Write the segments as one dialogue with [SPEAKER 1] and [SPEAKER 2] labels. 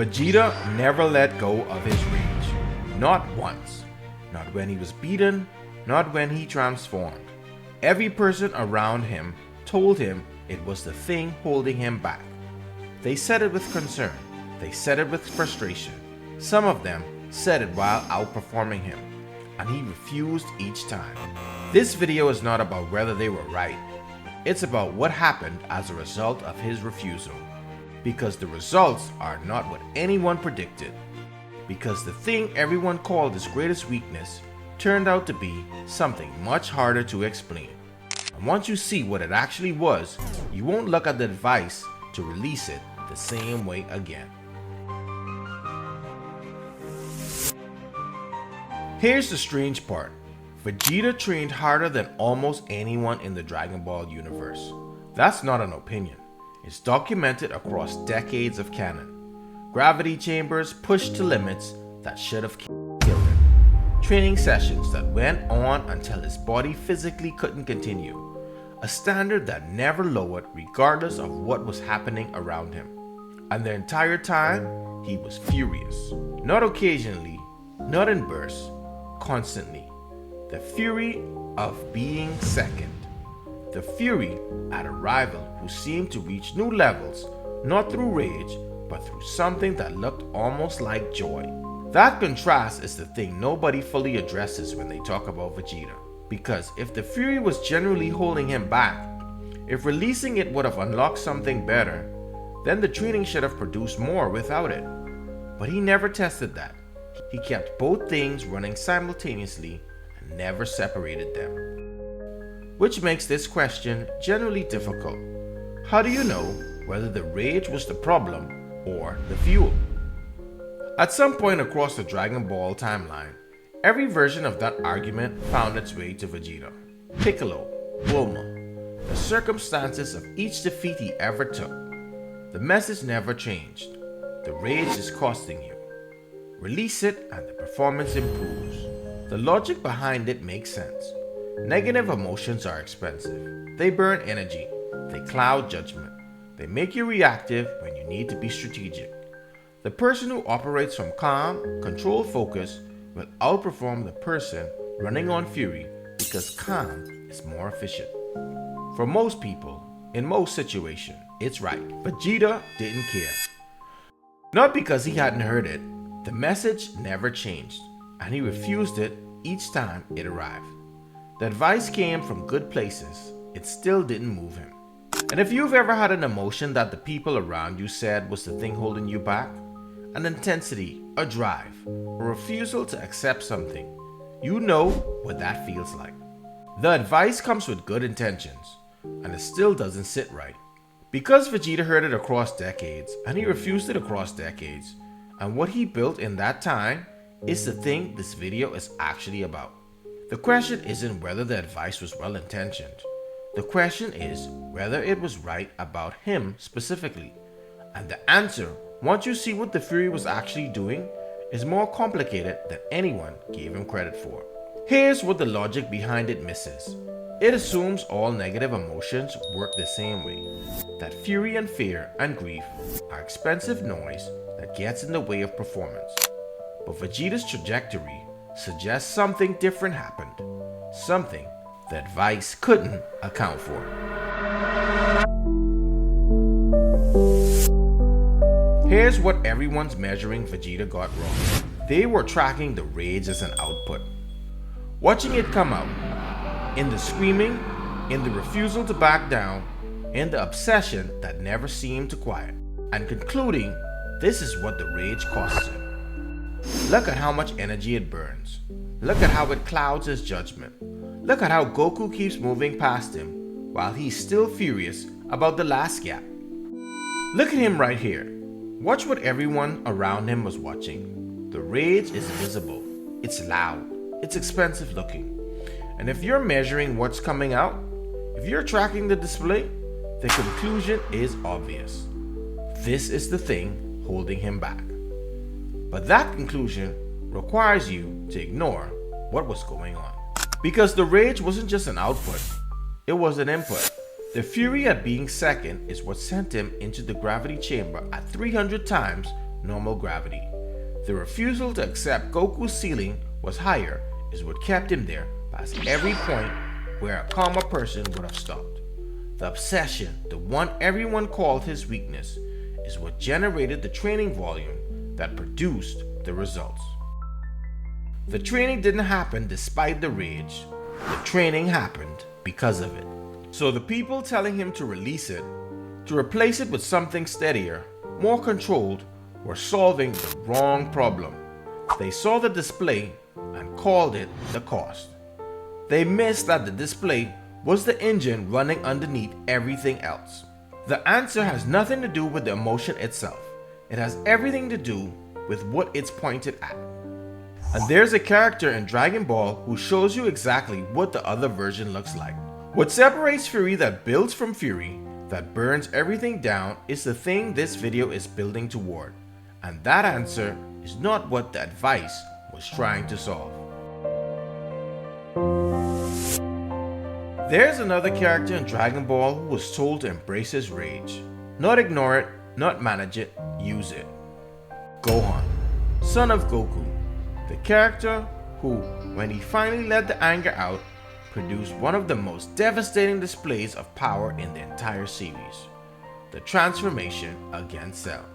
[SPEAKER 1] Vegeta never let go of his rage. Not once. Not when he was beaten, not when he transformed. Every person around him told him it was the thing holding him back. They said it with concern. They said it with frustration. Some of them said it while outperforming him, and he refused each time. This video is not about whether they were right. It's about what happened as a result of his refusal. Because the results are not what anyone predicted. Because the thing everyone called his greatest weakness turned out to be something much harder to explain. And once you see what it actually was, you won't look at the advice to release it the same way again. Here's the strange part. Vegeta trained harder than almost anyone in the Dragon Ball universe. That's not an opinion. It's documented across decades of canon. Gravity chambers pushed to limits that should have killed him. Training sessions that went on until his body physically couldn't continue. A standard that never lowered regardless of what was happening around him. And the entire time, he was furious. Not occasionally, not in bursts, constantly. The fury of being second. The fury at a rival who seemed to reach new levels, not through rage, but through something that looked almost like joy. That contrast is the thing nobody fully addresses when they talk about Vegeta. Because if the fury was generally holding him back, if releasing it would have unlocked something better, then the training should have produced more without it. But he never tested that. He kept both things running simultaneously and never separated them. Which makes this question generally difficult. How do you know whether the rage was the problem or the fuel? At some point across the Dragon Ball timeline, every version of that argument found its way to Vegeta. Piccolo, Bulma, the circumstances of each defeat he ever took. The message never changed. The rage is costing you. Release it and the performance improves. The logic behind it makes sense. Negative emotions are expensive. They burn energy. They cloud judgment. They make you reactive when you need to be strategic. The person who operates from calm, controlled focus will outperform the person running on fury because calm is more efficient. For most people, in most situations, it's right. Vegeta didn't care. Not because he hadn't heard it. The message never changed, and he refused it each time it arrived. The advice came from good places. It still didn't move him. And if you've ever had an emotion that the people around you said was the thing holding you back, an intensity, a drive, a refusal to accept something, you know what that feels like. The advice comes with good intentions, and it still doesn't sit right. Because Vegeta heard it across decades, and he refused it across decades, and what he built in that time is the thing this video is actually about. The question isn't whether the advice was well-intentioned. The question is whether it was right about him specifically. And the answer, once you see what the Fury was actually doing, is more complicated than anyone gave him credit for. Here's what the logic behind it misses. It assumes all negative emotions work the same way. That fury and fear and grief are expensive noise that gets in the way of performance. But Vegeta's trajectory suggests something different happened. Something the advice couldn't account for. Here's what everyone's measuring Vegeta got wrong. They were tracking the rage as an output. Watching it come out. In the screaming, in the refusal to back down, in the obsession that never seemed to quiet. And concluding, this is what the rage costs him. Look at how much energy it burns. Look at how it clouds his judgment. Look at how Goku keeps moving past him while he's still furious about the last gap. Look at him right here. Watch what everyone around him was watching. The rage is visible. It's loud. It's expensive looking. And if you're measuring what's coming out, if you're tracking the display, the conclusion is obvious. This is the thing holding him back. But that conclusion requires you to ignore what was going on. Because the rage wasn't just an output, it was an input. The fury at being second is what sent him into the gravity chamber at 300 times normal gravity. The refusal to accept Goku's ceiling was higher is what kept him there past every point where a calmer person would have stopped. The obsession, the one everyone called his weakness, is what generated the training volume that produced the results. The training didn't happen despite the rage. The training happened because of it. So the people telling him to release it, to replace it with something steadier, more controlled, were solving the wrong problem. They saw the display and called it the cost. They missed that the display was the engine running underneath everything else. The answer has nothing to do with the emotion itself. It has everything to do with what it's pointed at. And there's a character in Dragon Ball who shows you exactly what the other version looks like. What separates Fury that builds from Fury, that burns everything down, is the thing this video is building toward. And that answer is not what the advice was trying to solve. There's another character in Dragon Ball who was told to embrace his rage. Not ignore it, not manage it, use it. Gohan, son of Goku. The character who, when he finally let the anger out, produced one of the most devastating displays of power in the entire series. The transformation against Cell.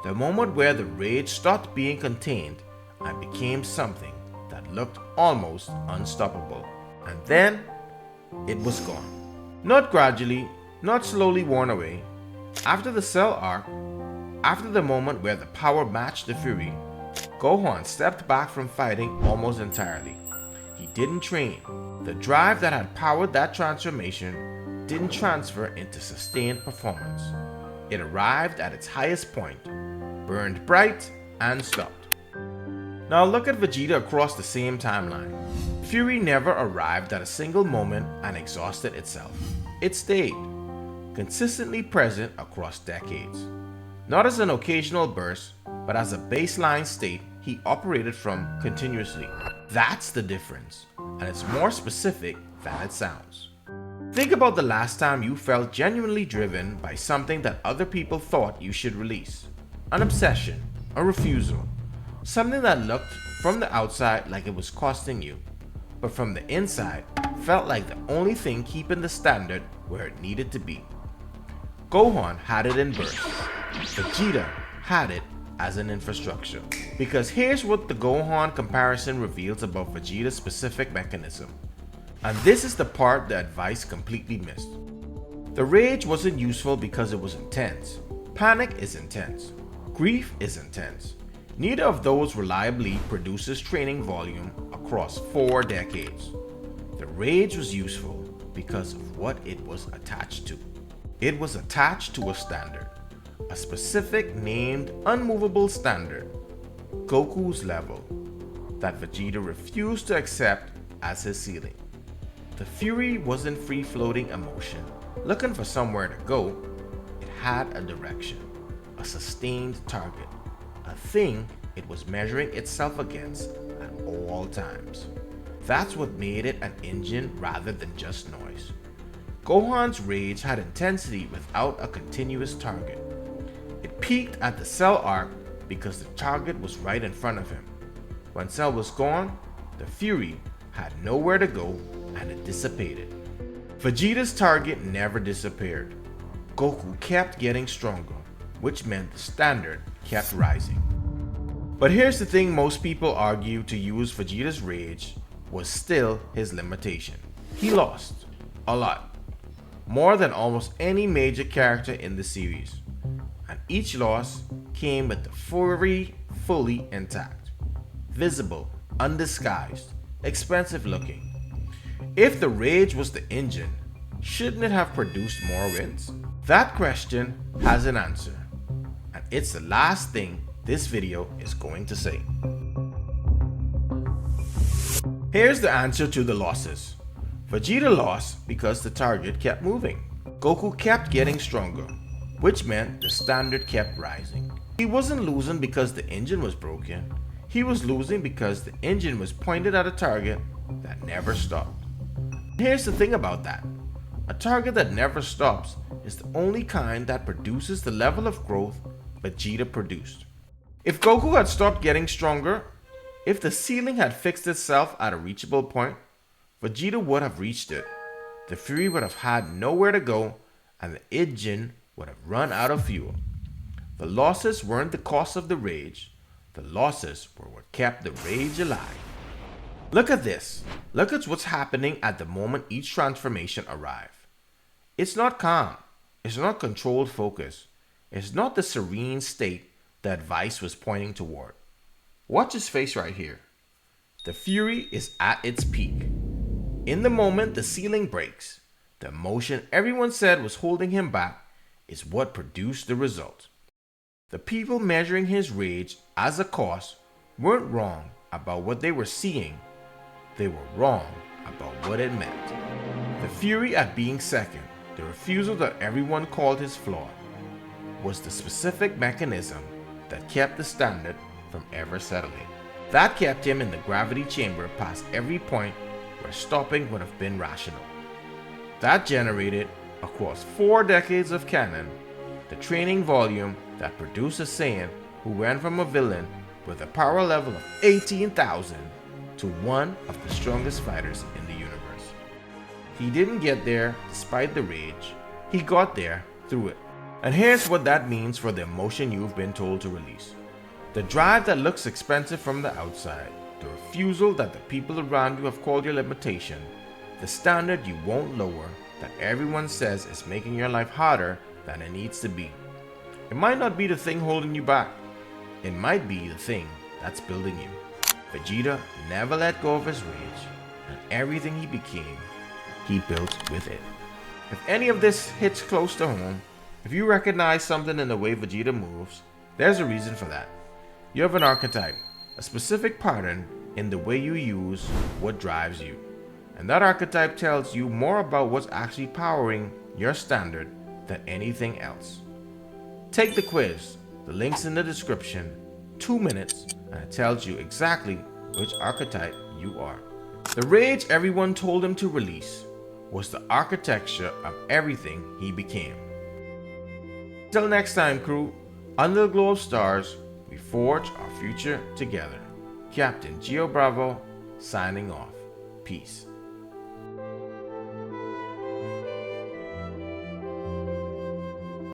[SPEAKER 1] The moment where the rage stopped being contained and became something that looked almost unstoppable. And then, it was gone. Not gradually, not slowly worn away. After the Cell arc, after the moment where the power matched the Fury, Gohan stepped back from fighting almost entirely. He didn't train. The drive that had powered that transformation didn't transfer into sustained performance. It arrived at its highest point, burned bright, and stopped. Now look at Vegeta across the same timeline. Fury never arrived at a single moment and exhausted itself. It stayed, consistently present across decades. Not as an occasional burst, but as a baseline state he operated from continuously. That's the difference, and it's more specific than it sounds. Think about the last time you felt genuinely driven by something that other people thought you should release. An obsession, a refusal, something that looked from the outside like it was costing you, but from the inside felt like the only thing keeping the standard where it needed to be. Gohan had it in bursts. Vegeta had it as an infrastructure. Because here's what the Gohan comparison reveals about Vegeta's specific mechanism. And this is the part the advice completely missed. The rage wasn't useful because it was intense. Panic is intense. Grief is intense. Neither of those reliably produces training volume across 4 decades. The rage was useful because of what it was attached to. It was attached to a standard. A specific named unmovable standard, Goku's level, that Vegeta refused to accept as his ceiling. The Fury wasn't free-floating emotion, looking for somewhere to go. It had a direction, a sustained target, a thing it was measuring itself against at all times. That's what made it an engine rather than just noise. Gohan's rage had intensity without a continuous target. It peaked at the Cell arc because the target was right in front of him. When Cell was gone, the Fury had nowhere to go and it dissipated. Vegeta's target never disappeared. Goku kept getting stronger, which meant the standard kept rising. But here's the thing most people argue to use Vegeta's rage was still his limitation. He lost. A lot. More than almost any major character in the series. And each loss came with the Fury fully intact. Visible, undisguised, expensive looking. If the rage was the engine, shouldn't it have produced more wins? That question has an answer. And it's the last thing this video is going to say. Here's the answer to the losses. Vegeta lost because the target kept moving. Goku kept getting stronger, which meant the standard kept rising. He wasn't losing because the engine was broken. He was losing because the engine was pointed at a target that never stopped. Here's the thing about that. A target that never stops is the only kind that produces the level of growth Vegeta produced. If Goku had stopped getting stronger, if the ceiling had fixed itself at a reachable point, Vegeta would have reached it. The Fury would have had nowhere to go, and the engine would have run out of fuel. The losses weren't the cost of the rage. The losses were what kept the rage alive. Look at this. Look at what's happening at the moment each transformation arrives. It's not calm. It's not controlled focus. It's not the serene state that Vice was pointing toward. Watch his face right here. The Fury is at its peak. In the moment the ceiling breaks, the emotion everyone said was holding him back is what produced the result. The people measuring his rage as a cost weren't wrong about what they were seeing. They were wrong about what it meant. The Fury at being second, the refusal that everyone called his flaw, was the specific mechanism that kept the standard from ever settling. That kept him in the gravity chamber past every point where stopping would have been rational. That generated, across 4 decades of canon, the training volume that produced a Saiyan who went from a villain with a power level of 18,000 to one of the strongest fighters in the universe. He didn't get there despite the rage, he got there through it. And here's what that means for the emotion you've been told to release. The drive that looks expensive from the outside, the refusal that the people around you have called your limitation, the standard you won't lower that everyone says is making your life harder than it needs to be. It might not be the thing holding you back. It might be the thing that's building you. Vegeta never let go of his rage, and everything he became, he built with it. If any of this hits close to home, if you recognize something in the way Vegeta moves, there's a reason for that. You have an archetype, a specific pattern in the way you use what drives you. And that archetype tells you more about what's actually powering your standard than anything else. Take the quiz, the link's in the description, 2 minutes, and it tells you exactly which archetype you are. The rage everyone told him to release was the architecture of everything he became. Till next time, crew, under the glow of stars, we forge our future together. Captain Geo Bravo, signing off. Peace.